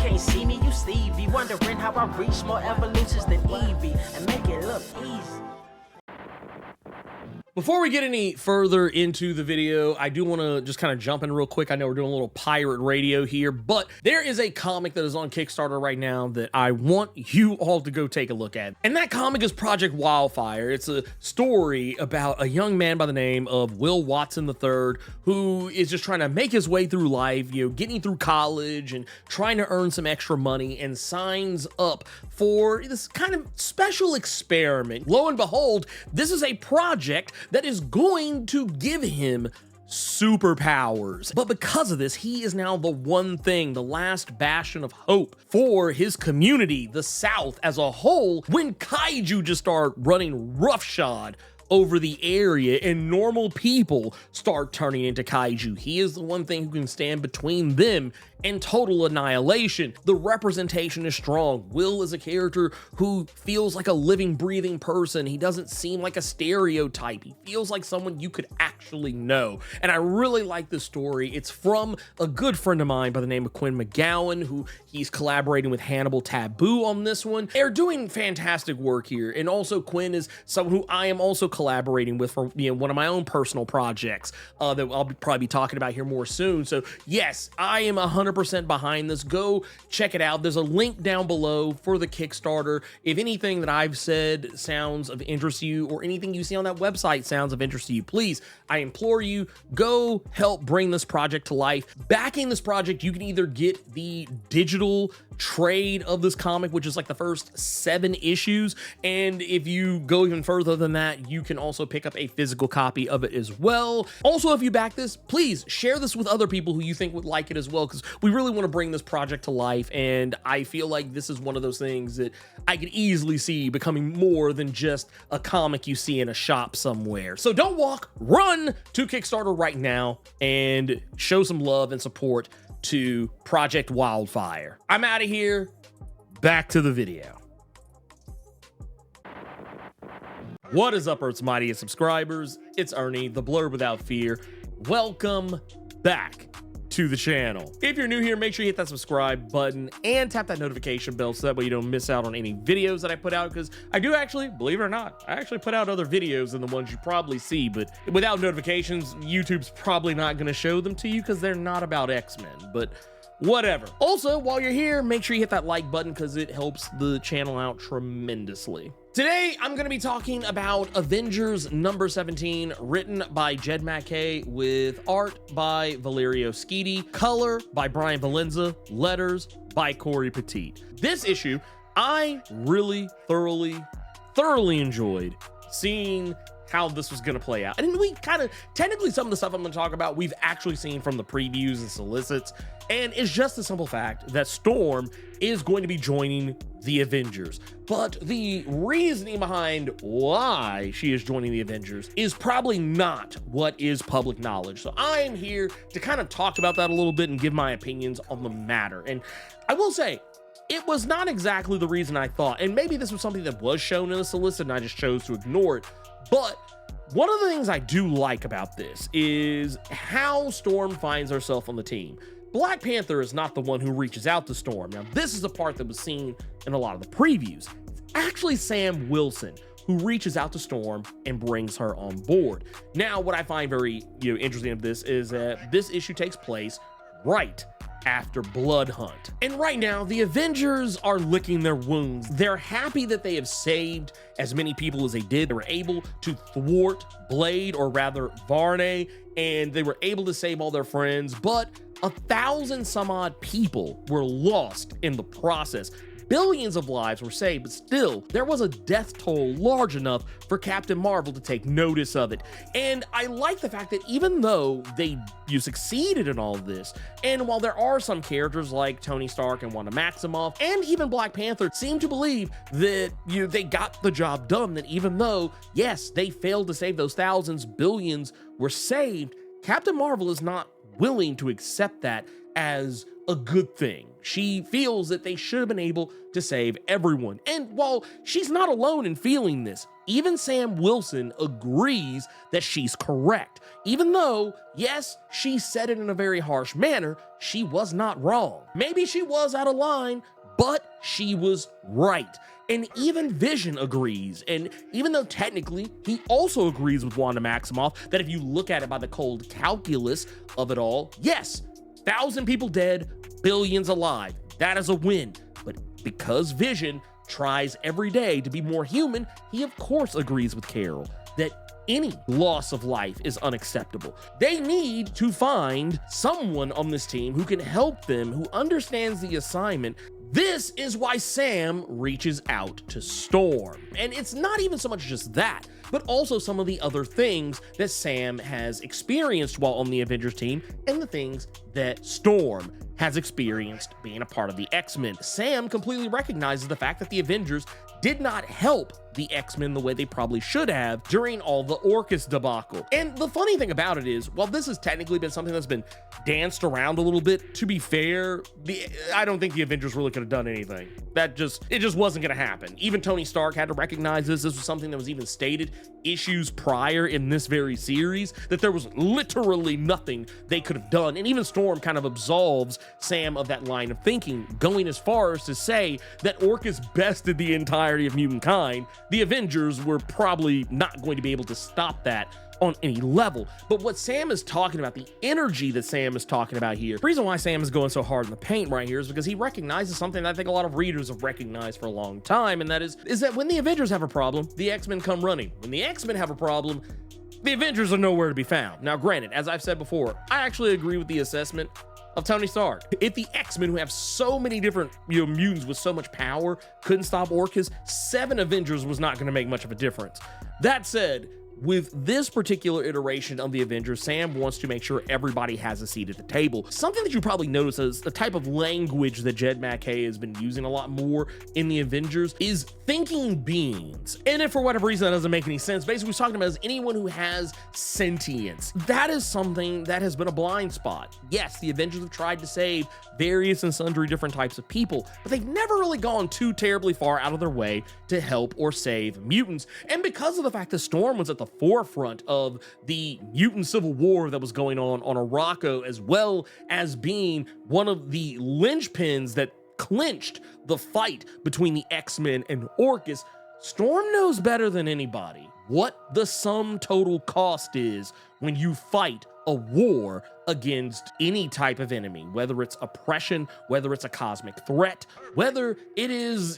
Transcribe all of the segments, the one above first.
can't see me, you Stevie. Wondering how I reach more evolutions than Eevee and make it look easy. Before we get any further into the video, I do want to just kind of jump in real quick. I know we're doing a little pirate radio here, but there is a comic that is on Kickstarter right now that I want you all to go take a look at. And that comic is Project Wildfire. It's a story about a young man by the name of Will Watson III, who is just trying to make his way through life, you know, getting through college and trying to earn some extra money, and signs up for this kind of special experiment. Lo and behold, this is a project that is going to give him superpowers. But because of this, he is now the one thing, the last bastion of hope for his community, the South as a whole, when kaiju just start running roughshod over the area and normal people start turning into kaiju. He is the one thing who can stand between them and total annihilation. The representation is strong. Will is a character who feels like a living, breathing person. He doesn't seem like a stereotype. He feels like someone you could actually know. And I really like this story. It's from a good friend of mine by the name of Quinn McGowan, who he's collaborating with Hannibal Taboo on this one. They're doing fantastic work here. And also Quinn is someone who I am also collaborating with for, you know, one of my own personal projects that I'll probably be talking about here more soon. So yes, I am 100% behind this. Go check it out. There's a link down below for the Kickstarter. If anything that I've said sounds of interest to you, or anything you see on that website sounds of interest to you, please, I implore you, go help bring this project to life. Backing this project, you can either get the digital trade of this comic, which is like the first 7 issues, and if you go even further than that, you can also pick up a physical copy of it as well. Also, if you back this, please share this with other people who you think would like it as well, because we really want to bring this project to life, and I feel like this is one of those things that I could easily see becoming more than just a comic you see in a shop somewhere. So don't walk, run to Kickstarter right now and show some love and support to Project Wildfire. I'm out of here. Back to the video. What is up, Earth's mightiest subscribers? It's Ernie, the Blerd without fear. Welcome back to the channel. If you're new here, make sure you hit that subscribe button and tap that notification bell so that way you don't miss out on any videos that I put out, because I do actually, believe it or not, I actually put out other videos than the ones you probably see, but without notifications, YouTube's probably not going to show them to you because they're not about X-Men, but whatever. Also, while you're here, make sure you hit that like button because it helps the channel out tremendously. Today, I'm going to be talking about Avengers number 17, written by Jed MacKay with art by Valerio Schiti, color by Brian Valenza, letters by Corey Petit. This issue, I really thoroughly enjoyed seeing how this was going to play out. And we kind of, technically some of the stuff I'm going to talk about, we've actually seen from the previews and solicits. And it's just the simple fact that Storm is going to be joining the Avengers. But the reasoning behind why she is joining the Avengers is probably not what is public knowledge. So I am here to kind of talk about that a little bit and give my opinions on the matter. And I will say, it was not exactly the reason I thought. And maybe this was something that was shown in the solicit and I just chose to ignore it. But one of the things I do like about this is how Storm finds herself on the team. Black Panther is not the one who reaches out to Storm. Now, this is a part that was seen in a lot of the previews. It's actually Sam Wilson who reaches out to Storm and brings her on board. Now, what I find very interesting of this is that this issue takes place right after Blood Hunt. And right now, the Avengers are licking their wounds. They're happy that they have saved as many people as they did. They were able to thwart Blade, or rather Varney, and they were able to save all their friends, but 1,000 some odd people were lost in the process. Billions of lives were saved, but still, there was a death toll large enough for Captain Marvel to take notice of it. And I like the fact that even though you succeeded in all of this, and while there are some characters like Tony Stark and Wanda Maximoff, and even Black Panther seem to believe that they got the job done, that even though, yes, they failed to save those thousands, billions were saved, Captain Marvel is not willing to accept that as a good thing. She feels that they should have been able to save everyone. And while she's not alone in feeling this, even Sam Wilson agrees that she's correct. Even though, yes, she said it in a very harsh manner, she was not wrong. Maybe she was out of line, but she was right. And even Vision agrees. And even though technically he also agrees with Wanda Maximoff that if you look at it by the cold calculus of it all, yes, 1,000 people dead, billions alive. That is a win. But because Vision tries every day to be more human, he of course agrees with Carol that any loss of life is unacceptable. They need to find someone on this team who can help them, who understands the assignment. This is why Sam reaches out to Storm. And it's not even so much just that, but also some of the other things that Sam has experienced while on the Avengers team and the things that Storm has experienced being a part of the X-Men. Sam completely recognizes the fact that the Avengers did not help the X-Men the way they probably should have during all the Orchis debacle. And the funny thing about it is, while this has technically been something that's been danced around a little bit, to be fair, I don't think the Avengers really could have done anything. It just wasn't gonna happen. Even Tony Stark had to recognize this. This was something that was even stated issues prior in this very series, that there was literally nothing they could have done. And even Storm kind of absolves Sam of that line of thinking, going as far as to say that Orchis bested the entirety of mutant kind. The Avengers were probably not going to be able to stop that on any level. But what Sam is talking about, the energy that Sam is talking about here, the reason why Sam is going so hard in the paint right here is because he recognizes something that I think a lot of readers have recognized for a long time, and that is that when the Avengers have a problem, the X-Men come running. When the X-Men have a problem, the Avengers are nowhere to be found. Now, granted, as I've said before, I actually agree with the assessment of Tony Stark. If the X-Men, who have so many different mutants with so much power, couldn't stop Orchis, 7 Avengers was not going to make much of a difference. That said, with this particular iteration of the Avengers, Sam wants to make sure everybody has a seat at the table. Something that you probably notice is the type of language that Jed MacKay has been using a lot more in the Avengers is thinking beings. And if for whatever reason that doesn't make any sense, basically what he's talking about is anyone who has sentience. That is something that has been a blind spot. Yes, the Avengers have tried to save various and sundry different types of people, but they've never really gone too terribly far out of their way to help or save mutants. And because of the fact that Storm was at the forefront of the mutant civil war that was going on Arakko, as well as being one of the linchpins that clinched the fight between the X-Men and Orchis, Storm knows better than anybody what the sum total cost is when you fight a war against any type of enemy, whether it's oppression, whether it's a cosmic threat, whether it is,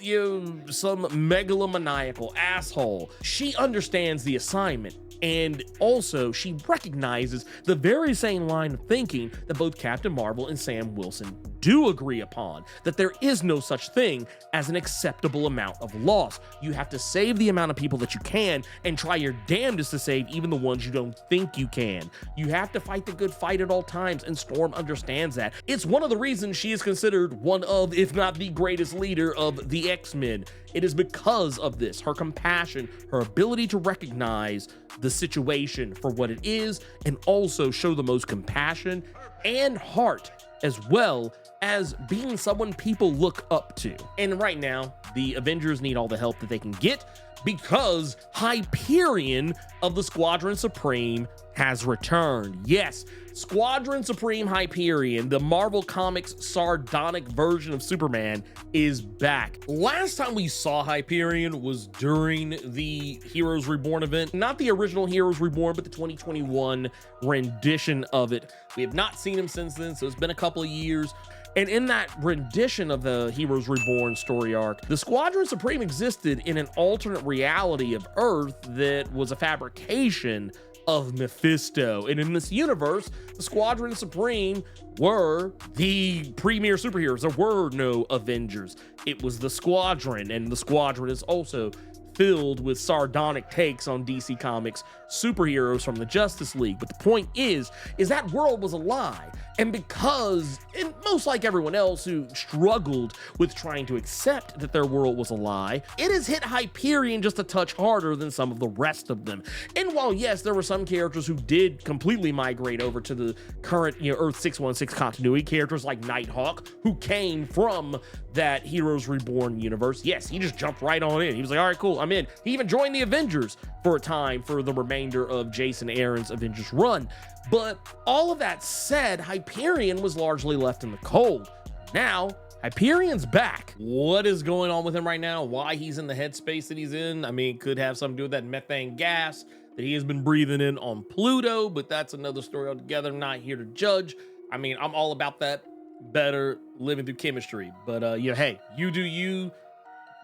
some megalomaniacal asshole. She understands the assignment. And also, she recognizes the very same line of thinking that both Captain Marvel and Sam Wilson do agree upon, that there is no such thing as an acceptable amount of loss. You have to save the amount of people that you can and try your damnedest to save even the ones you don't think you can. You have to fight the good fight at all times, and Storm understands that. It's one of the reasons she is considered one of, if not the greatest leader of the X-Men. It is because of this, her compassion, her ability to recognize the situation for what it is, and also show the most compassion and heart, as well as being someone people look up to. And right now, the Avengers need all the help that they can get because Hyperion of the Squadron Supreme has returned. Yes, Squadron Supreme Hyperion, the Marvel Comics sardonic version of Superman, is back. Last time we saw Hyperion was during the Heroes Reborn event. Not the original Heroes Reborn, but the 2021 rendition of it. We have not seen him since then, so it's been a couple of years. And in that rendition of the Heroes Reborn story arc, the Squadron Supreme existed in an alternate reality of Earth that was a fabrication of Mephisto. And in this universe, the Squadron Supreme were the premier superheroes. There were no Avengers. It was the Squadron, and the Squadron is also filled with sardonic takes on DC Comics superheroes from the Justice League. But the point is that world was a lie. And because, and most like everyone else who struggled with trying to accept that their world was a lie, it has hit Hyperion just a touch harder than some of the rest of them. And while yes, there were some characters who did completely migrate over to the current, Earth 616 continuity, characters like Nighthawk, who came from that Heroes Reborn universe. Yes, he just jumped right on in. He was like, all right, cool, I'm in. He even joined the Avengers for a time for the remainder of Jason Aaron's Avengers run. But all of that said, Hyperion was largely left in the cold. Now, Hyperion's back. What is going on with him right now? Why he's in the headspace that he's in? I mean, it could have something to do with that methane gas that he has been breathing in on Pluto, but that's another story altogether. I'm not here to judge. I mean, I'm all about that better living through chemistry. But hey, you do you.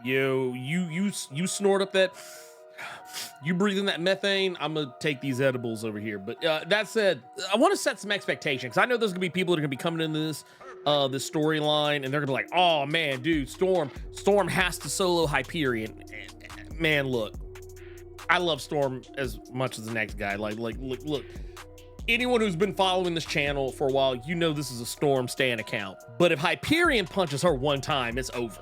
You snort up that, you breathe in that methane. I'm gonna take these edibles over here. But that said, I want to set some expectations. I know there's gonna be people that are gonna be coming into this storyline, and they're gonna be like, oh man, dude, Storm has to solo Hyperion. Man, look, I love Storm as much as the next guy. Look, anyone who's been following this channel for a while, you know this is a Storm stan account. But if Hyperion punches her one time, it's over.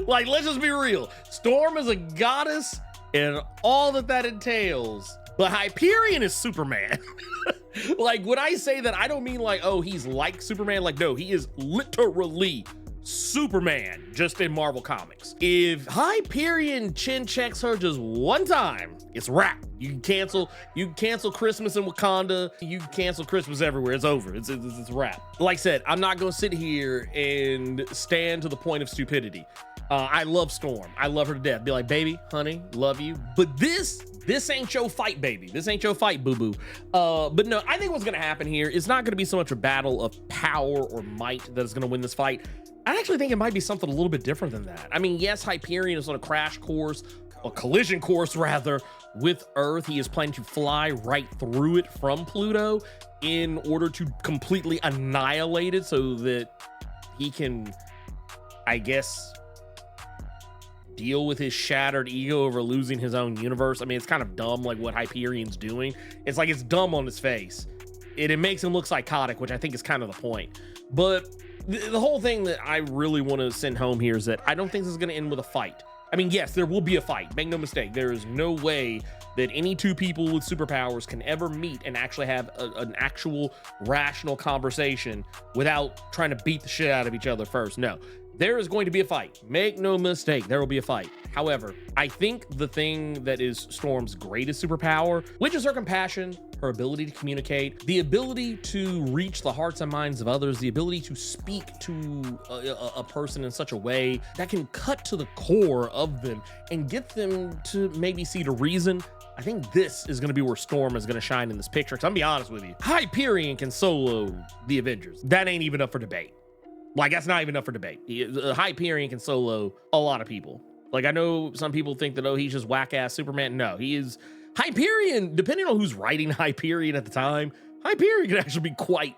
Like, let's just be real. Storm is a goddess and all that entails. But Hyperion is Superman. Like, when I say that, I don't mean like, oh, he's like Superman. Like, no, he is literally Superman, just in Marvel Comics. If Hyperion chin checks her just one time, it's wrap. You can cancel Christmas in Wakanda. You can cancel Christmas everywhere. It's over. It's wrap. Like I said, I'm not gonna sit here and stand to the point of stupidity. I love Storm. I love her to death. Be like, baby, honey, love you. But this ain't your fight, baby. This ain't your fight, boo-boo. But no, I think what's gonna happen here is not gonna be so much a battle of power or might that is gonna win this fight. I actually think it might be something a little bit different than that. I mean, yes, Hyperion is on a crash course, a collision course rather, with Earth. He is planning to fly right through it from Pluto in order to completely annihilate it so that he can, I guess, deal with his shattered ego over losing his own universe. I mean, it's kind of dumb, like what Hyperion's doing. It's like, it's dumb on his face. It makes him look psychotic, which I think is kind of the point. But the whole thing that I really want to send home here is that I don't think this is going to end with a fight. I mean, yes, there will be a fight. Make no mistake. There is no way that any two people with superpowers can ever meet and actually have an actual rational conversation without trying to beat the shit out of each other first. No, there is going to be a fight. Make no mistake, there will be a fight. However, I think the thing that is Storm's greatest superpower, which is her compassion, her ability to communicate, the ability to reach the hearts and minds of others, the ability to speak to a person in such a way that can cut to the core of them and get them to maybe see the reason. I think this is going to be where Storm is going to shine in this picture. Because I'm going to be honest with you, Hyperion can solo the Avengers. That ain't even up for debate. Like, that's not even up for debate. Hyperion can solo a lot of people. Like, I know some people think that, oh, he's just whack-ass Superman. No, he is Hyperion. Depending on who's writing Hyperion at the time, Hyperion can actually be quite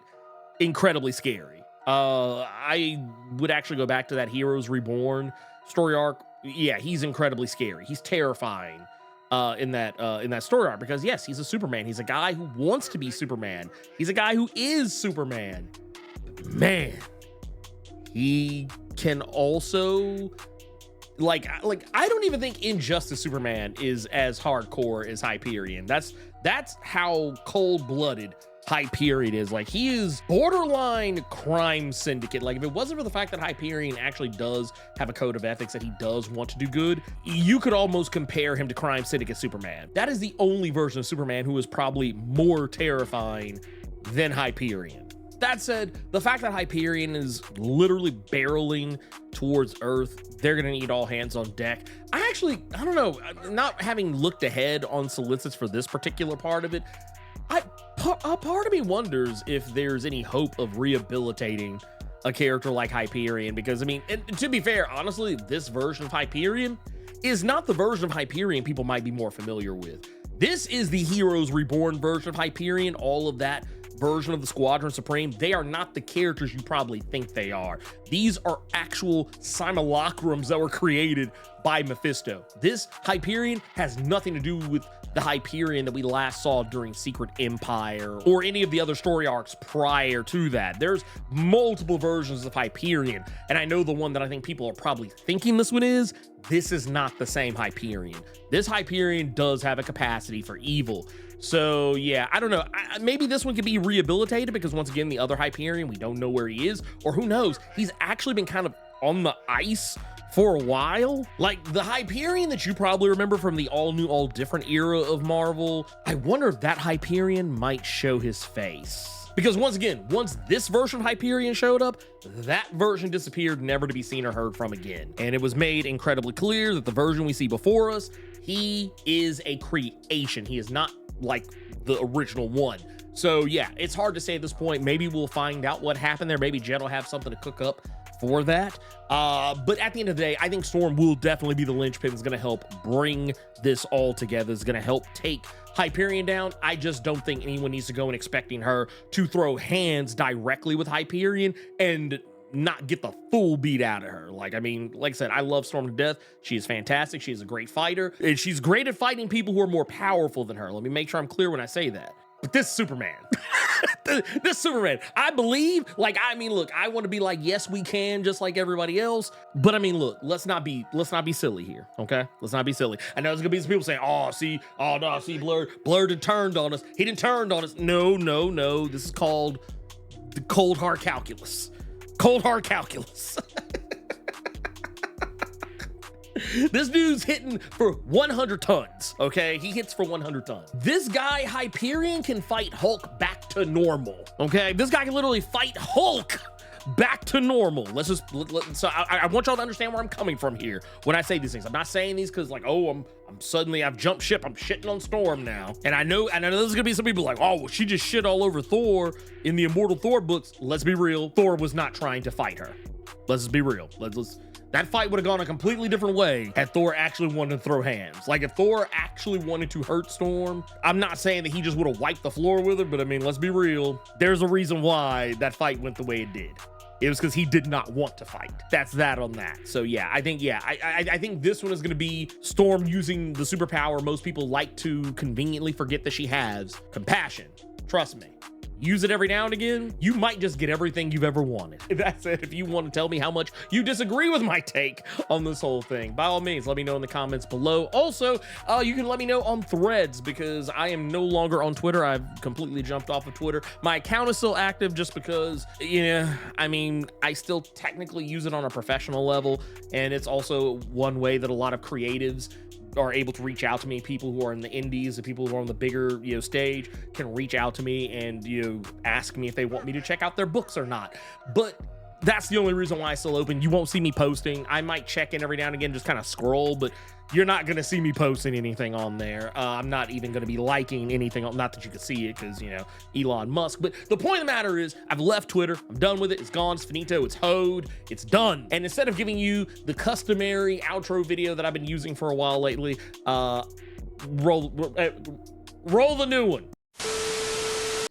incredibly scary. I would actually go back to that Heroes Reborn story arc. Yeah, he's incredibly scary. He's terrifying in that story arc, because yes, he's a Superman. He's a guy who wants to be Superman. He's a guy who is Superman. Man, he can also like I don't even think Injustice Superman is as hardcore as Hyperion. That's how cold-blooded Hyperion is. Like, he is borderline crime syndicate. Like, if it wasn't for the fact that Hyperion actually does have a code of ethics, that he does want to do good, you could almost compare him to crime syndicate Superman. That is the only version of Superman who is probably more terrifying than Hyperion. That said, the fact that Hyperion is literally barreling towards Earth, they're gonna need all hands on deck. I don't know, not having looked ahead on solicits for this particular part of it, a part of me wonders if there's any hope of rehabilitating a character like Hyperion, because I mean, to be fair, honestly, this version of Hyperion is not the version of Hyperion people might be more familiar with. This is the Heroes Reborn version of Hyperion. All of that version of the Squadron Supreme, they are not the characters you probably think they are. These are actual simulacrums that were created by Mephisto. This Hyperion has nothing to do with the Hyperion that we last saw during Secret Empire or any of the other story arcs prior to that. There's multiple versions of Hyperion, and I know the one that I think people are probably thinking this one is. This is not the same Hyperion. This Hyperion does have a capacity for evil. So yeah, I don't know. Maybe this one could be rehabilitated because once again, the other Hyperion, we don't know where he is, or who knows, he's actually been kind of on the ice for a while. Like the Hyperion that you probably remember from the all new, all different era of Marvel, I wonder if that Hyperion might show his face. Because once again, once this version of Hyperion showed up, that version disappeared, never to be seen or heard from again. And it was made incredibly clear that the version we see before us, he is a creation. He is not like the original one. So yeah, it's hard to say at this point. Maybe we'll find out what happened there. Maybe Jet will have something to cook up for that. But at the end of the day, I think Storm will definitely be the linchpin that's going to help bring this all together. It's going to help take Hyperion down. I just don't think anyone needs to go in expecting her to throw hands directly with Hyperion and not get the full beat out of her. Like, I mean, like I said, I love Storm to death. She is fantastic. She is a great fighter, and she's great at fighting people who are more powerful than her. Let me make sure I'm clear when I say that. But this Superman, this Superman, I believe, like, I mean, look, I want to be like, yes, we can, just like everybody else. But I mean, look, let's not be silly here. Okay. Let's not be silly. I know there's gonna be some people saying, oh, no, Blerd had turned on us. He didn't turn on us. No. This is called the cold hard calculus. Cold hard calculus. This dude's hitting for 100 tons, okay? He hits for 100 tons. This guy, Hyperion, can fight Hulk back to normal, okay? This guy can literally fight Hulk back to normal. So I want y'all to understand where I'm coming from here when I say these things. I'm not saying these because like, oh, I've jumped ship. I'm shitting on Storm now. And I know there's gonna be some people like, oh, well, she just shit all over Thor in the Immortal Thor books. Let's be real. Thor was not trying to fight her. Let's just be real. That fight would have gone a completely different way had Thor actually wanted to throw hands. Like if Thor actually wanted to hurt Storm, I'm not saying that he just would have wiped the floor with her, but I mean, let's be real. There's a reason why that fight went the way it did. It was because he did not want to fight. That's that on that. So yeah, I think this one is going to be Storm using the superpower most people like to conveniently forget that she has, compassion. Trust me. Use it every now and again, you might just get everything you've ever wanted. That's it. If you want to tell me how much you disagree with my take on this whole thing, by all means, let me know in the comments below. Also, you can let me know on Threads because I am no longer on Twitter. I've completely jumped off of Twitter. My account is still active just because, yeah, I mean, I still technically use it on a professional level. And it's also one way that a lot of creatives are able to reach out to me. People who are in the indies, the people who are on the bigger, stage can reach out to me and, ask me if they want me to check out their books or not. But that's the only reason why it's still open. You won't see me posting. I might check in every now and again, just kind of scroll, but you're not going to see me posting anything on there. I'm not even going to be liking anything. Not that you can see it because, Elon Musk. But the point of the matter is I've left Twitter. I'm done with it. It's gone. It's finito. It's hoed. It's done. And instead of giving you the customary outro video that I've been using for a while lately, roll the new one.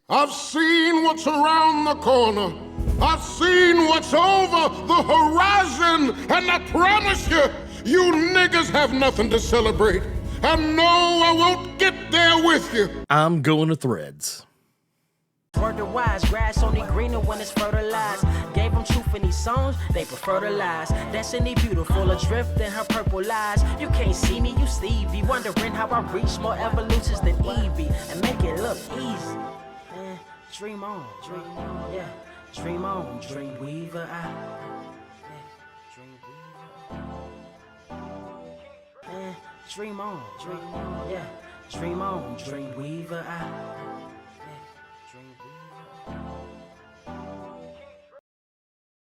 I've seen what's around the corner. I've seen what's over the horizon. And I promise you, you niggas have nothing to celebrate. And no, I won't get there with you. I'm going to Threads. Word to wise, grass only greener when it's fertilized. Gave them truth in these songs, they prefer to lies. Destiny beautiful, adrift in her purple eyes. You can't see me, you Stevie, wondering how I reach more evolutions than Evie and make it look easy. Dream on, yeah. Dream on, dream weaver, dream weaver. Dream on, yeah. Dream on, dream weaver,